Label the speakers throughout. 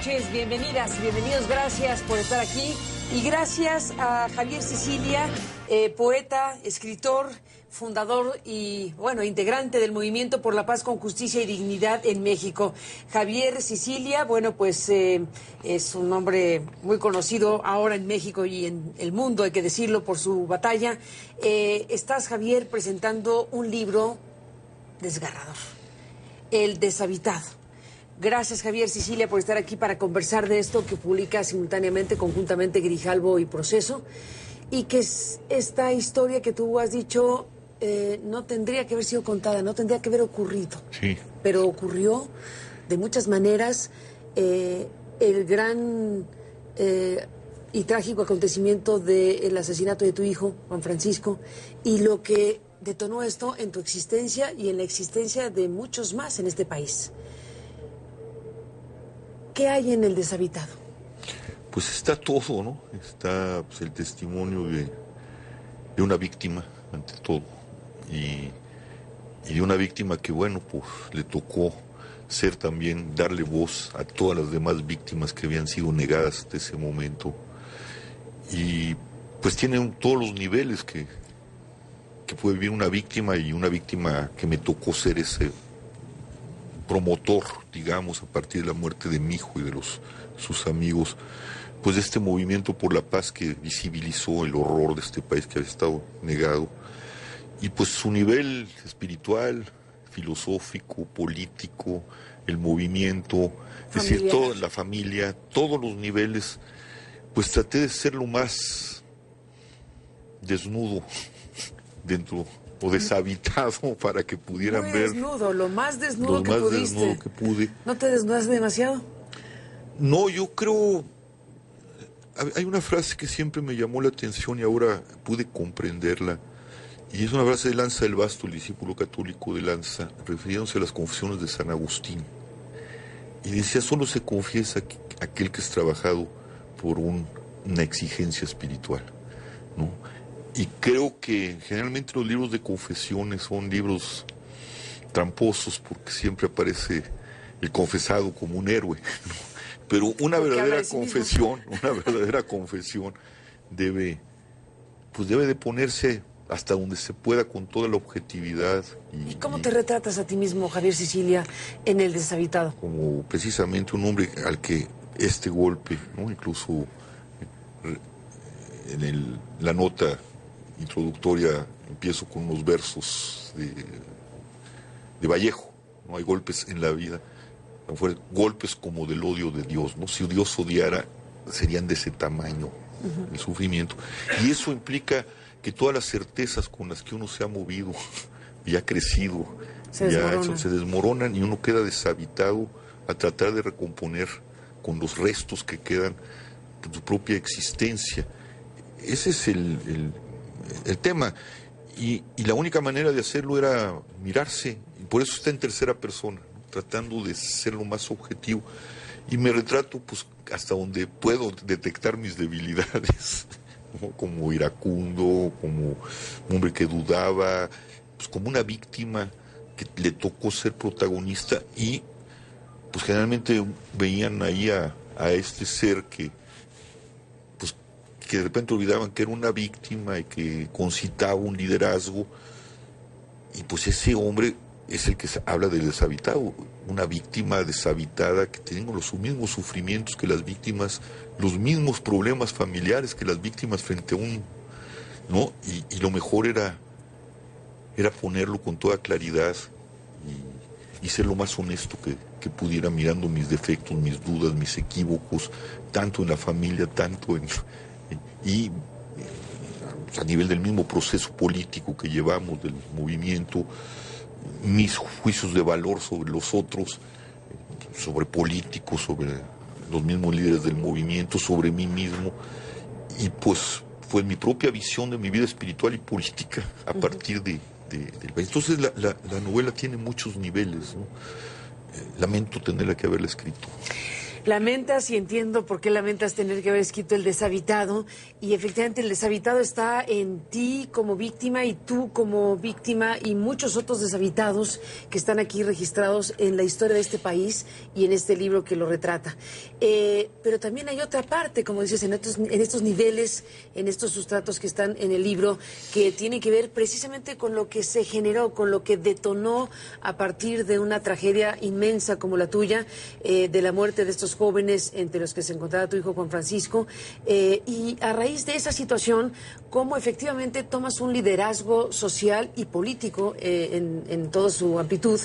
Speaker 1: noches, bienvenidas, bienvenidos, gracias por estar aquí y gracias a Javier Sicilia, poeta, escritor, fundador y, bueno, integrante del Movimiento por la Paz con Justicia y Dignidad en México. Javier Sicilia, bueno, pues es un hombre muy conocido ahora en México y en el mundo, hay que decirlo, por su batalla. Estás, Javier, presentando un libro desgarrador, El Deshabitado. Gracias, Javier Sicilia, por estar aquí para conversar de esto que publica simultáneamente, conjuntamente, Grijalbo y Proceso, y que es esta historia que tú has dicho no tendría que haber sido contada, no tendría que haber ocurrido.
Speaker 2: Sí.
Speaker 1: Pero ocurrió de muchas maneras. El gran y trágico acontecimiento del asesinato de tu hijo, Juan Francisco, y lo que detonó esto en tu existencia y en la existencia de muchos más en este país. ¿Qué hay en El Deshabitado?
Speaker 2: Pues está todo, ¿no? Está pues, el testimonio de una víctima, ante todo. Y de una víctima que, bueno, pues le tocó ser también, darle voz a todas las demás víctimas que habían sido negadas hasta ese momento. Y pues tiene todos los niveles que puede vivir una víctima, y una víctima que me tocó ser ese promotor, digamos, a partir de la muerte de mi hijo y de sus amigos, pues de este movimiento por la paz que visibilizó el horror de este país que había estado negado, y pues su nivel espiritual, filosófico, político, el movimiento, es decir, toda la familia, todos los niveles, pues traté de ser lo más desnudo dentro, o deshabitado, para que pudieran ver.
Speaker 1: Desnudo, lo más desnudo que
Speaker 2: pudiste.
Speaker 1: Desnudo
Speaker 2: que pude.
Speaker 1: ¿No te desnudas demasiado?
Speaker 2: No, yo creo. Hay una frase que siempre me llamó la atención y ahora pude comprenderla. Y es una frase de Lanza del Vasto, el discípulo católico de Lanza, refiriéndose a las confesiones de San Agustín. Y decía: solo se confiesa aquel que es trabajado por una exigencia espiritual, ¿no? Y creo que generalmente los libros de confesiones son libros tramposos, porque siempre aparece el confesado como un héroe, ¿no? Pero una verdadera confesión debe de ponerse hasta donde se pueda, con toda la objetividad.
Speaker 1: ¿Y cómo te retratas a ti mismo, Javier Sicilia, en El Deshabitado?
Speaker 2: Como precisamente un hombre al que este golpe, ¿no? Incluso en la nota introductoria empiezo con unos versos de Vallejo, ¿no? Hay golpes en la vida, golpes como del odio de Dios, ¿no? Si Dios odiara, serían de ese tamaño el sufrimiento. Y eso implica que todas las certezas con las que uno se ha movido y ha crecido se desmoronan, y uno queda deshabitado a tratar de recomponer con los restos que quedan de tu propia existencia. Ese es el tema, y la única manera de hacerlo era mirarse, y por eso está en tercera persona, ¿no? Tratando de ser lo más objetivo, y me retrato pues hasta donde puedo detectar mis debilidades, ¿no? Como iracundo, como un hombre que dudaba, pues como una víctima que le tocó ser protagonista, y pues generalmente veían ahí a este ser que de repente olvidaban que era una víctima y que concitaba un liderazgo, y pues ese hombre es el que habla del deshabitado, una víctima deshabitada que tiene los mismos sufrimientos que las víctimas, los mismos problemas familiares que las víctimas frente a ¿no? Y lo mejor era ponerlo con toda claridad y ser lo más honesto que pudiera, mirando mis defectos, mis dudas, mis equívocos, tanto en la familia, tanto y a nivel del mismo proceso político que llevamos, del movimiento, mis juicios de valor sobre los otros, sobre políticos, sobre los mismos líderes del movimiento, sobre mí mismo, y pues fue mi propia visión de mi vida espiritual y política a partir del país. Entonces la novela tiene muchos niveles, ¿no? Lamento tenerla que haberla escrito.
Speaker 1: Lamentas, y entiendo por qué lamentas tener que haber escrito El deshabitado, y efectivamente el deshabitado está en ti como víctima y tú como víctima y muchos otros deshabitados que están aquí registrados en la historia de este país y en este libro que lo retrata. Pero también hay otra parte, como dices, en estos niveles, en estos sustratos que están en el libro, que tienen que ver precisamente con lo que se generó, con lo que detonó a partir de una tragedia inmensa como la tuya, de la muerte de estos jóvenes, entre los que se encontraba tu hijo Juan Francisco, y a raíz de esa situación, cómo efectivamente tomas un liderazgo social y político en toda su amplitud,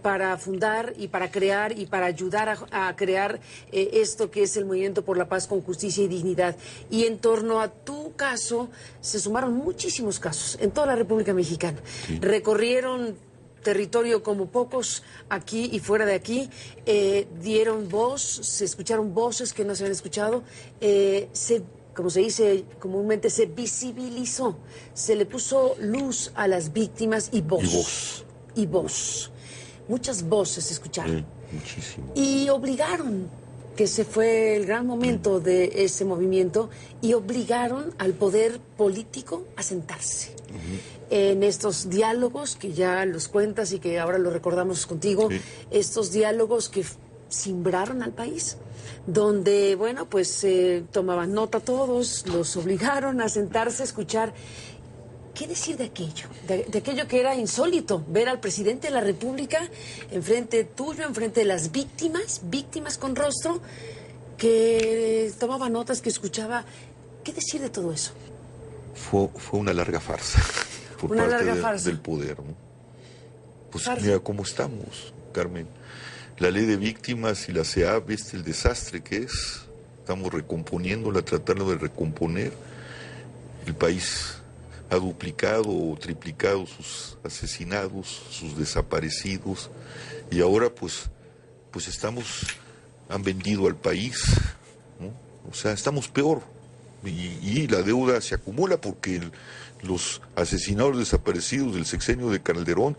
Speaker 1: para fundar y para crear y para ayudar a crear esto que es el Movimiento por la Paz con Justicia y Dignidad. Y en torno a tu caso se sumaron muchísimos casos en toda la República Mexicana. Sí. Recorrieron territorio como pocos, aquí y fuera de aquí, dieron voz, se escucharon voces que no se habían escuchado, como se dice comúnmente, se visibilizó, se le puso luz a las víctimas y voz. Y voz. Muchas voces se escucharon.
Speaker 2: Muchísimo.
Speaker 1: Y obligaron, que ese fue el gran momento de ese movimiento, y obligaron al poder político a sentarse. En estos diálogos que ya los cuentas y que ahora los recordamos contigo, estos diálogos que simbraron al país, donde, bueno, pues tomaban nota todos, los obligaron a sentarse, a escuchar. ¿Qué decir de aquello? De aquello que era insólito, ver al presidente de la República enfrente tuyo, enfrente de las víctimas con rostro, que tomaba notas, que escuchaba. ¿Qué decir de todo eso?
Speaker 2: Fue una larga farsa por parte del poder, ¿no? Pues mira cómo estamos, Carmen. La ley de víctimas y la CEAP, ¿viste el desastre que es? Estamos recomponiéndola, tratando de recomponer. El país ha duplicado o triplicado sus asesinados, sus desaparecidos, y ahora pues han vendido al país, ¿no? O sea, estamos peor, y la deuda se acumula porque los asesinados desaparecidos del sexenio de Calderón,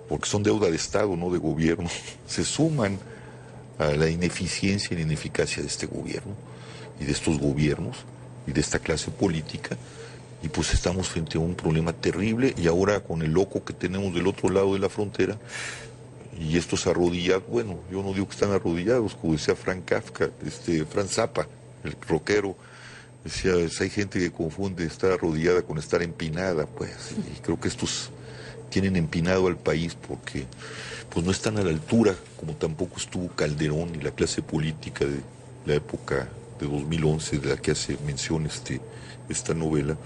Speaker 2: porque son deuda de Estado, no de gobierno, se suman a la ineficiencia y la ineficacia de este gobierno, y de estos gobiernos, y de esta clase política. Y pues estamos frente a un problema terrible, y ahora con el loco que tenemos del otro lado de la frontera, y estos arrodillados, bueno, yo no digo que están arrodillados, como decía Frank Kafka, Frank Zappa, el rockero, decía, hay gente que confunde estar arrodillada con estar empinada, pues, y creo que estos tienen empinado al país porque pues no están a la altura, como tampoco estuvo Calderón y la clase política de la época de 2011, de la que hace mención esta novela,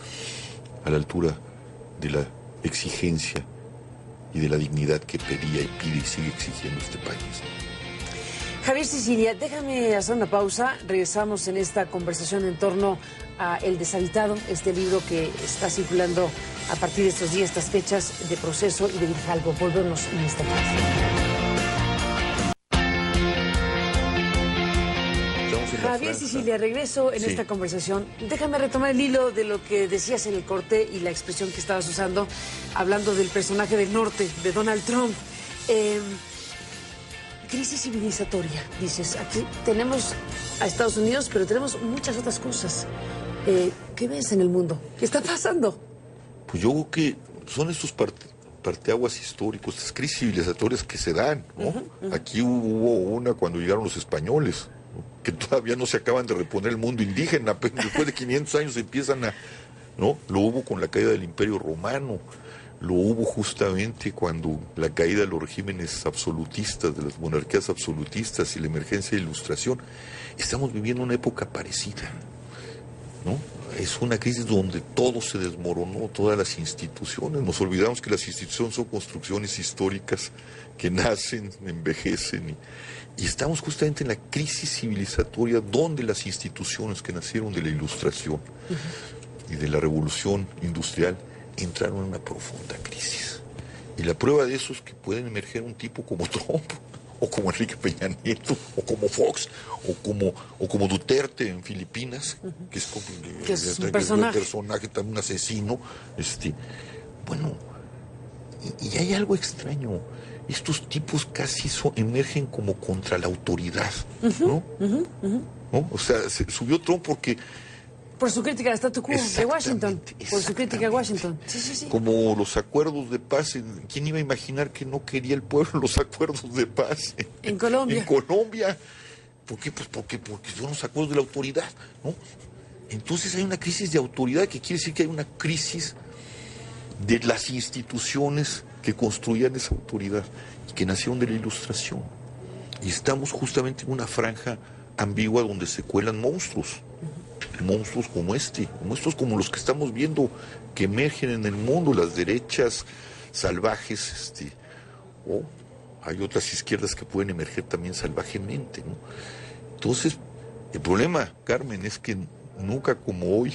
Speaker 2: a la altura de la exigencia y de la dignidad que pedía y pide y sigue exigiendo este país.
Speaker 1: Javier Sicilia, déjame hacer una pausa. Regresamos en esta conversación en torno a El deshabitado, este libro que está circulando a partir de estos días, estas fechas de Proceso y de Grijalvo. Volvemos en esta fase. Javier Sicilia, regreso en esta conversación. Déjame retomar el hilo de lo que decías en el corte y la expresión que estabas usando, hablando del personaje del norte, de Donald Trump. Crisis civilizatoria, dices. Aquí tenemos a Estados Unidos, pero tenemos muchas otras cosas. ¿Qué ves en el mundo? ¿Qué está pasando?
Speaker 2: Pues yo creo que son estos parteaguas históricos, estas crisis civilizatorias que se dan, ¿no? Aquí hubo una cuando llegaron los españoles, que todavía no se acaban de reponer el mundo indígena, pero después de 500 años empiezan a, ¿no? Lo hubo con la caída del Imperio Romano, lo hubo justamente cuando la caída de los regímenes absolutistas, de las monarquías absolutistas y la emergencia de la Ilustración. Estamos viviendo una época parecida, ¿no? Es una crisis donde todo se desmoronó, todas las instituciones. Nos olvidamos que las instituciones son construcciones históricas que nacen, envejecen, y estamos justamente en la crisis civilizatoria donde las instituciones que nacieron de la Ilustración y de la Revolución Industrial entraron en una profunda crisis. Y la prueba de eso es que pueden emerger un tipo como Trump, o como Enrique Peña Nieto, o como Fox, o como Duterte en Filipinas, que es
Speaker 1: un personaje,
Speaker 2: también un asesino. Bueno, y hay algo extraño. estos tipos casi emergen como contra la autoridad, ¿no? ¿No? O sea, se subió Trump porque...
Speaker 1: Por su crítica al statu quo de Washington. Por su crítica a Washington. Sí.
Speaker 2: Como los acuerdos de paz. ¿Quién iba a imaginar que no quería el pueblo los acuerdos de paz?
Speaker 1: En Colombia.
Speaker 2: En Colombia. ¿Por qué? Pues porque son los acuerdos de la autoridad, ¿no? Entonces hay una crisis de autoridad, que quiere decir que hay una crisis de las instituciones que construían esa autoridad y que nacieron de la Ilustración. Y estamos justamente en una franja ambigua donde se cuelan monstruos como monstruos como los que estamos viendo que emergen en el mundo, las derechas salvajes, o hay otras izquierdas que pueden emerger también salvajemente, ¿no? Entonces, el problema, Carmen, es que nunca como hoy,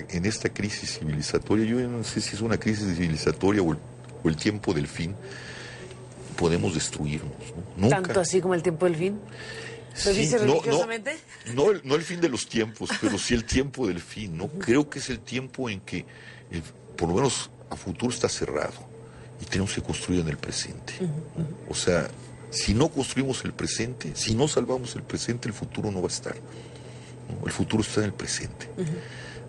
Speaker 2: en esta crisis civilizatoria, yo no sé si es una crisis civilizatoria o el tiempo del fin, podemos destruirnos, ¿no? Nunca.
Speaker 1: ¿Tanto así como el tiempo del fin? ¿Lo dice religiosamente?
Speaker 2: No el fin de los tiempos, pero sí el tiempo del fin, ¿no? Creo que es el tiempo en que, por lo menos a futuro, está cerrado y tenemos que construir en el presente, ¿no? O sea, si no construimos el presente, si no salvamos el presente, el futuro no va a estar, ¿no? El futuro está en el presente,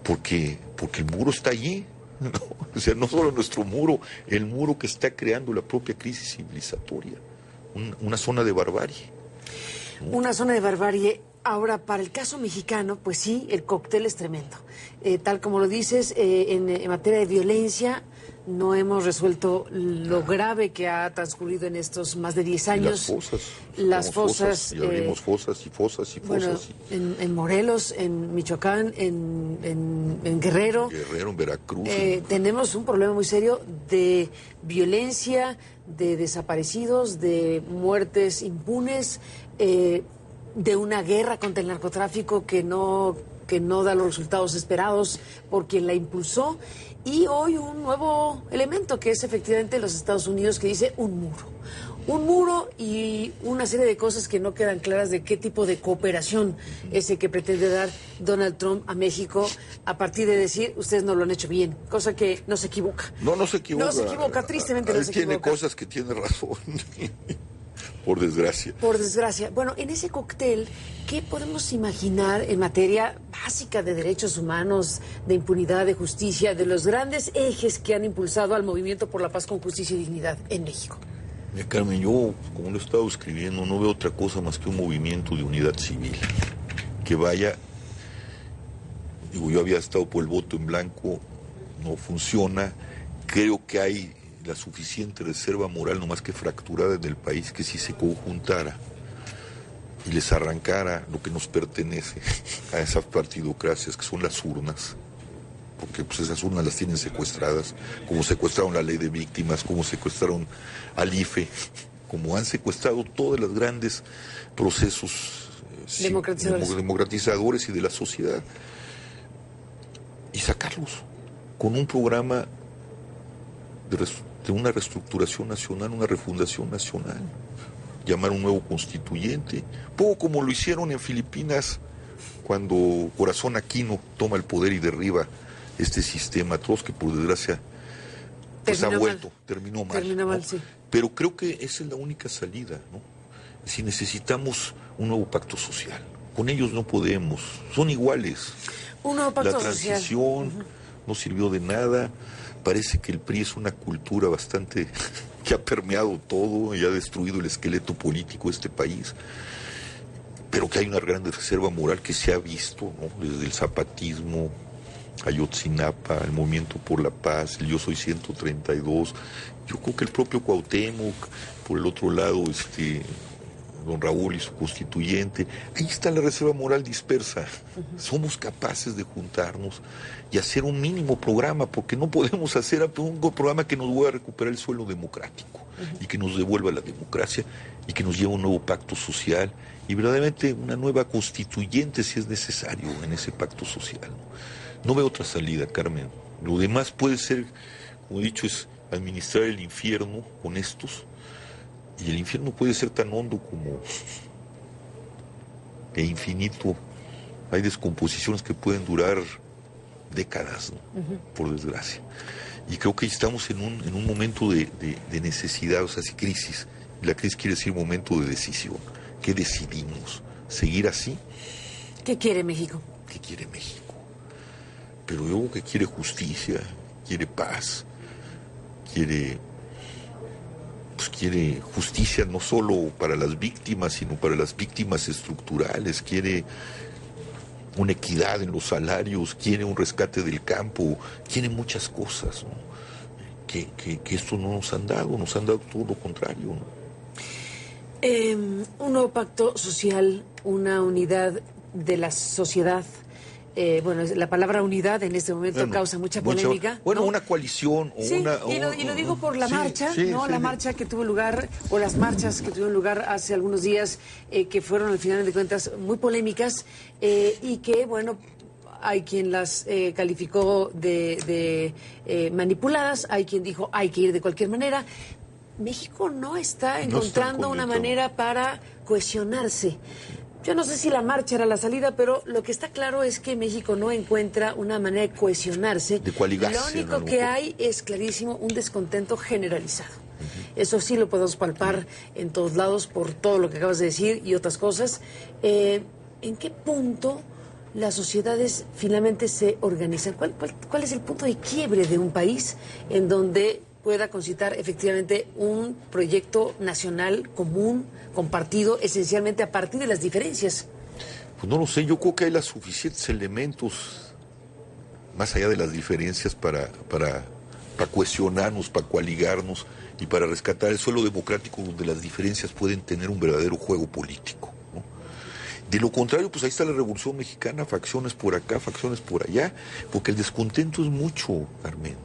Speaker 2: porque el muro está allí, ¿no? O sea, no solo nuestro muro, el muro que está creando la propia crisis civilizatoria, una zona de barbarie.
Speaker 1: Una zona de barbarie. Ahora, para el caso mexicano, pues sí, el cóctel es tremendo. Tal como lo dices, en materia de violencia, no hemos resuelto lo grave que ha transcurrido en estos más de 10 años.
Speaker 2: Las fosas. Y abrimos fosas.
Speaker 1: Bueno, en Morelos, en Michoacán, en Guerrero.
Speaker 2: En Veracruz.
Speaker 1: Tenemos un problema muy serio de violencia, de desaparecidos, de muertes impunes, de una guerra contra el narcotráfico que no da los resultados esperados por quien la impulsó, y hoy un nuevo elemento que es efectivamente los Estados Unidos, que dice un muro y una serie de cosas que no quedan claras de qué tipo de cooperación es el que pretende dar Donald Trump a México a partir de decir, ustedes no lo han hecho bien, cosa que no se equivoca.
Speaker 2: No se equivoca.
Speaker 1: No se equivoca, tristemente no se equivoca.
Speaker 2: Tiene cosas que tiene razón. Por desgracia.
Speaker 1: Por desgracia. Bueno, en ese cóctel, ¿qué podemos imaginar en materia básica de derechos humanos, de impunidad, de justicia, de los grandes ejes que han impulsado al movimiento por la paz con justicia y dignidad en México?
Speaker 2: Mira, Carmen, yo, como lo he estado escribiendo, no veo otra cosa más que un movimiento de unidad civil. Que vaya, yo había estado por el voto en blanco, no funciona, creo que hay la suficiente reserva moral, no más que fracturada en el país, que si se conjuntara y les arrancara lo que nos pertenece a esas partidocracias que son las urnas, porque pues esas urnas las tienen secuestradas, como secuestraron la ley de víctimas, como secuestraron al IFE, como han secuestrado todos los grandes procesos democratizadores y de la sociedad, y sacarlos con un programa de una reestructuración nacional, una refundación nacional, llamar un nuevo constituyente, poco como lo hicieron en Filipinas cuando Corazón Aquino toma el poder y derriba este sistema atroz que por desgracia pues terminó mal, ¿no?
Speaker 1: Sí.
Speaker 2: Pero creo que esa es la única salida, ¿no? Si necesitamos un nuevo pacto social, con ellos no podemos, son iguales.
Speaker 1: Un nuevo pacto
Speaker 2: social. La transición no sirvió de nada. Parece que el PRI es una cultura bastante que ha permeado todo y ha destruido el esqueleto político de este país, pero que hay una gran reserva moral que se ha visto, ¿no? Desde el zapatismo, Ayotzinapa, el Movimiento por la Paz, el Yo Soy 132. Yo creo que el propio Cuauhtémoc, por el otro lado, don Raúl y su constituyente, ahí está la reserva moral dispersa. Somos capaces de juntarnos y hacer un mínimo programa, porque no podemos hacer un programa que nos vuelva a recuperar el suelo democrático y que nos devuelva la democracia y que nos lleve a un nuevo pacto social y verdaderamente una nueva constituyente si es necesario en ese pacto social. No veo otra salida, Carmen. Lo demás puede ser, como he dicho, es administrar el infierno con estos. Y el infierno puede ser tan hondo como e infinito. Hay descomposiciones que pueden durar décadas, ¿no? Por desgracia. Y creo que estamos en un momento de necesidad, o sea, sí, crisis. La crisis quiere decir momento de decisión. ¿Qué decidimos? ¿Seguir así?
Speaker 1: ¿Qué quiere México?
Speaker 2: ¿Qué quiere México? Pero yo creo que quiere justicia, quiere paz, quiere justicia no solo para las víctimas, sino para las víctimas estructurales, quiere una equidad en los salarios, quiere un rescate del campo, quiere muchas cosas, ¿no? Que esto no nos han dado todo lo contrario, ¿no?
Speaker 1: Un nuevo pacto social, una unidad de la sociedad. Bueno, la palabra unidad en este momento causa mucha polémica.
Speaker 2: Bueno,
Speaker 1: ¿no?
Speaker 2: Una coalición o
Speaker 1: sí,
Speaker 2: una...
Speaker 1: Y lo digo por la marcha,
Speaker 2: sí,
Speaker 1: ¿no?
Speaker 2: Sí,
Speaker 1: la marcha que tuvo lugar, o las marchas que tuvieron lugar hace algunos días, que fueron al final de cuentas muy polémicas, y que, bueno, hay quien las calificó de manipuladas, hay quien dijo hay que ir de cualquier manera. México no está encontrando una manera para cohesionarse. Yo no sé si la marcha era la salida, pero lo que está claro es que México no encuentra una manera de cohesionarse.
Speaker 2: De coaligarse.
Speaker 1: Lo único que hay es clarísimo un descontento generalizado. Eso sí lo podemos palpar en todos lados por todo lo que acabas de decir y otras cosas. ¿En qué punto las sociedades finalmente se organizan? ¿Cuál es el punto de quiebre de un país en donde pueda concitar efectivamente un proyecto nacional común, compartido, esencialmente a partir de las diferencias?
Speaker 2: Pues no lo sé, yo creo que hay los suficientes elementos, más allá de las diferencias, para cohesionarnos, para coaligarnos y para rescatar el suelo democrático donde las diferencias pueden tener un verdadero juego político, ¿no? De lo contrario, pues ahí está la Revolución Mexicana, facciones por acá, facciones por allá, porque el descontento es mucho, Carmen.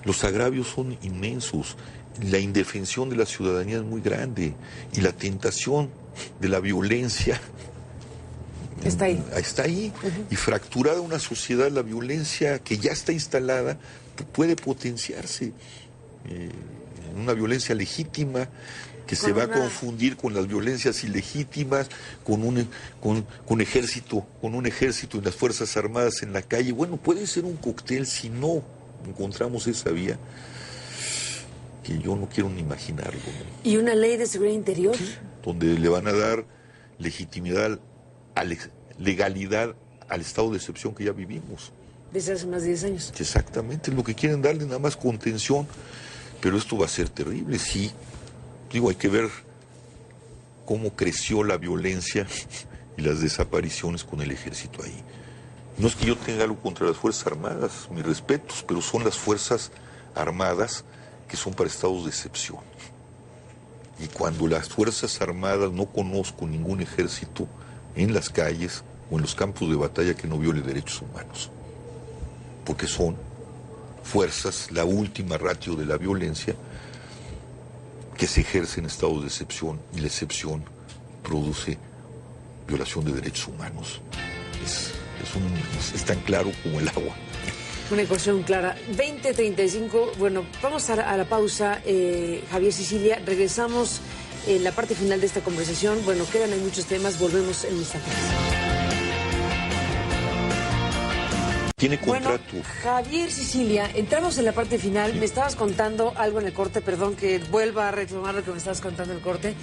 Speaker 2: Los agravios son inmensos, la indefensión de la ciudadanía es muy grande y la tentación de la violencia
Speaker 1: está ahí.
Speaker 2: Está ahí. Y fracturada una sociedad, la violencia que ya está instalada puede potenciarse en una violencia legítima que se va a confundir con las violencias ilegítimas, con un ejército y las Fuerzas Armadas en la calle. Bueno, puede ser un cóctel si no encontramos esa vía, que yo no quiero ni imaginarlo, ¿no?
Speaker 1: ¿Y una ley de seguridad interior?
Speaker 2: Sí, donde le van a dar legitimidad, legalidad al estado de excepción que ya vivimos.
Speaker 1: Desde hace más de 10 años.
Speaker 2: Exactamente, lo que quieren darle nada más contención, pero esto va a ser terrible, sí. Digo, hay que ver cómo creció la violencia y las desapariciones con el ejército ahí. No es que yo tenga algo contra las Fuerzas Armadas, mis respetos, pero son las Fuerzas Armadas que son para estados de excepción. Y cuando las Fuerzas Armadas, no conozco ningún ejército en las calles o en los campos de batalla que no viole derechos humanos, porque son fuerzas, la última ratio de la violencia, que se ejerce en estados de excepción, y la excepción produce violación de derechos humanos. Es tan claro como el agua.
Speaker 1: Una ecuación clara. 20:35. Bueno, vamos a la pausa, Javier Sicilia. Regresamos en la parte final de esta conversación. Bueno, quedan ahí muchos temas. Volvemos en un instante.
Speaker 2: Tiene contrato.
Speaker 1: Bueno, Javier Sicilia, entramos en la parte final. Sí. Me estabas contando algo en el corte, perdón que vuelva a retomar lo que me estabas contando en el corte.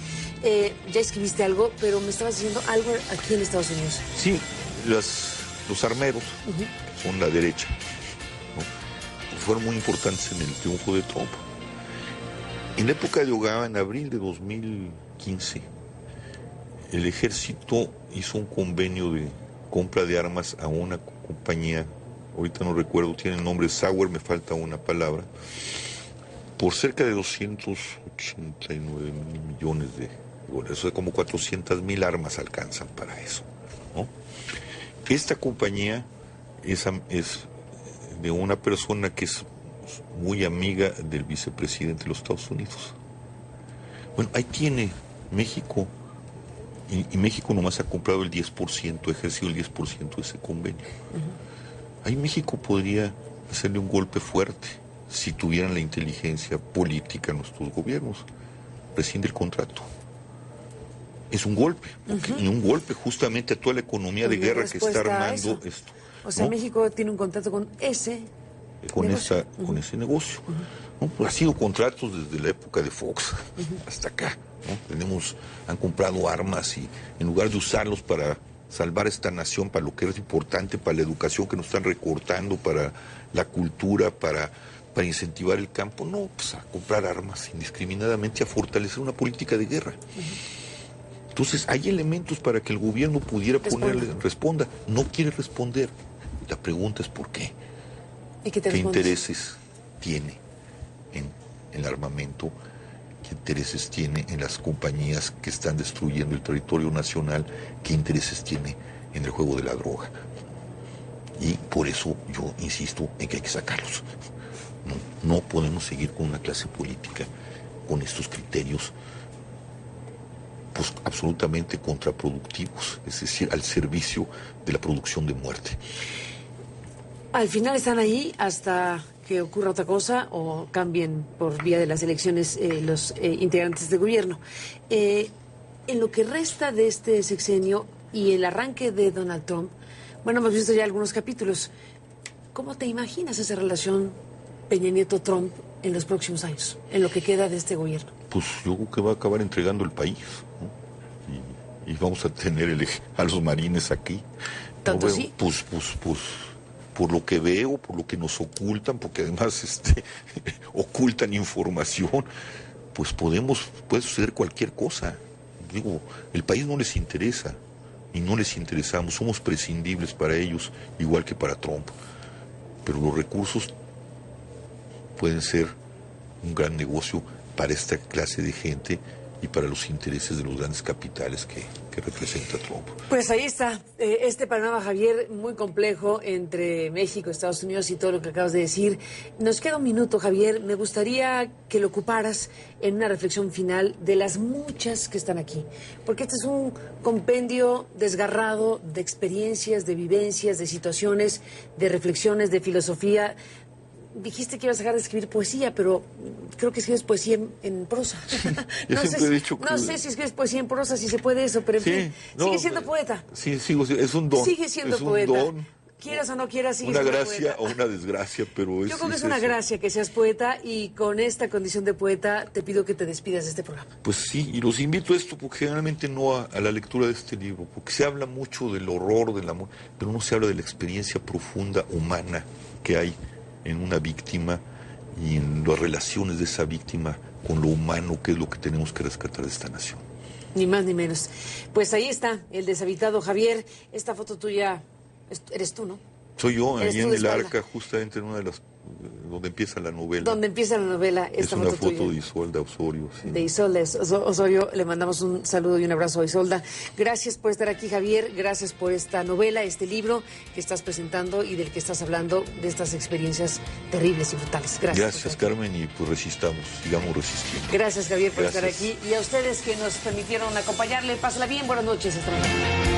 Speaker 1: Ya escribiste algo, pero me estabas diciendo algo aquí en Estados Unidos.
Speaker 2: Sí, los armeros son la derecha, ¿no? Fueron muy importantes en el triunfo de Trump. En la época de Obama, en abril de 2015, el ejército hizo un convenio de compra de armas a una compañía, ahorita no recuerdo, tiene el nombre Sauer, me falta una palabra, por cerca de 289 millones de dólares. Eso es como 400,000 armas alcanzan para eso, ¿no? Esta compañía es de una persona que es muy amiga del vicepresidente de los Estados Unidos. Bueno, ahí tiene México, y México nomás ha comprado el 10%, ha ejercido el 10% de ese convenio. Ahí México podría hacerle un golpe fuerte si tuvieran la inteligencia política nuestros gobiernos. Rescinde el contrato. Es un golpe, y un golpe justamente a toda la economía de guerra que está armando esto.
Speaker 1: O sea, ¿no? México tiene un contrato con ese
Speaker 2: con ese negocio. ¿No? Pues ha sido contratos desde la época de Fox hasta acá. ¿No? Han comprado armas y en lugar de usarlos para salvar esta nación, para lo que es importante, para la educación que nos están recortando, para la cultura, para incentivar el campo, no, pues a comprar armas indiscriminadamente, a fortalecer una política de guerra. Entonces, hay elementos para que el gobierno pudiera responda. No quiere responder. La pregunta es ¿por qué?
Speaker 1: ¿Y qué
Speaker 2: intereses tiene en el armamento? ¿Qué intereses tiene en las compañías que están destruyendo el territorio nacional? ¿Qué intereses tiene en el juego de la droga? Y por eso yo insisto en que hay que sacarlos. No podemos seguir con una clase política con estos criterios pues absolutamente contraproductivos, es decir, al servicio de la producción de muerte.
Speaker 1: Al final están ahí hasta que ocurra otra cosa o cambien por vía de las elecciones los integrantes del gobierno. En lo que resta de este sexenio y el arranque de Donald Trump, bueno, hemos visto ya algunos capítulos. ¿Cómo te imaginas esa relación Peña Nieto-Trump en los próximos años, en lo que queda de este gobierno?
Speaker 2: Pues yo creo que va a acabar entregando el país, ¿no? Y vamos a tener a los marines aquí.
Speaker 1: ¿Tanto
Speaker 2: no,
Speaker 1: sí?
Speaker 2: Pues por lo que veo, por lo que nos ocultan, porque además ocultan información, pues puede suceder cualquier cosa. Digo, el país no les interesa y no les interesamos, somos prescindibles para ellos, igual que para Trump. Pero los recursos pueden ser un gran negocio para esta clase de gente y para los intereses de los grandes capitales que representa Trump.
Speaker 1: Pues ahí está, este panorama, Javier, muy complejo entre México, Estados Unidos y todo lo que acabas de decir. Nos queda un minuto, Javier. Me gustaría que lo ocuparas en una reflexión final de las muchas que están aquí. Porque este es un compendio desgarrado de experiencias, de vivencias, de situaciones, de reflexiones, de filosofía. Dijiste que ibas a dejar de escribir poesía, pero creo que escribes poesía en prosa. No sé si escribes poesía en prosa, si se puede eso, pero en fin, sigue siendo poeta.
Speaker 2: Sí, es un don.
Speaker 1: Sigue siendo poeta. Un don. Quieras o no quieras, sigue siendo poeta. Una gracia
Speaker 2: o una desgracia, pero
Speaker 1: yo creo que es una gracia que seas poeta y con esta condición de poeta te pido que te despidas de este programa.
Speaker 2: Pues sí, y los invito a esto porque generalmente no a la lectura de este libro, porque se habla mucho del horror, del amor, pero no se habla de la experiencia profunda, humana que hay en una víctima y en las relaciones de esa víctima con lo humano, que es lo que tenemos que rescatar de esta nación.
Speaker 1: Ni más ni menos. Pues ahí está, el deshabitado Javier. Esta foto tuya, eres tú, ¿no?
Speaker 2: Soy yo, ahí en el arca, justamente en una de las... donde empieza la novela.
Speaker 1: Donde empieza la novela, esta foto tuya.
Speaker 2: Es una foto de Isolda Osorio. Sí.
Speaker 1: De Isolda Osorio, le mandamos un saludo y un abrazo a Isolda. Gracias por estar aquí, Javier, gracias por esta novela, este libro que estás presentando y del que estás hablando, de estas experiencias terribles y brutales.
Speaker 2: Gracias, Carmen, y pues resistamos, sigamos resistiendo.
Speaker 1: Gracias, Javier, por estar aquí. Y a ustedes que nos permitieron acompañarle, pásenla bien, buenas noches, hasta luego.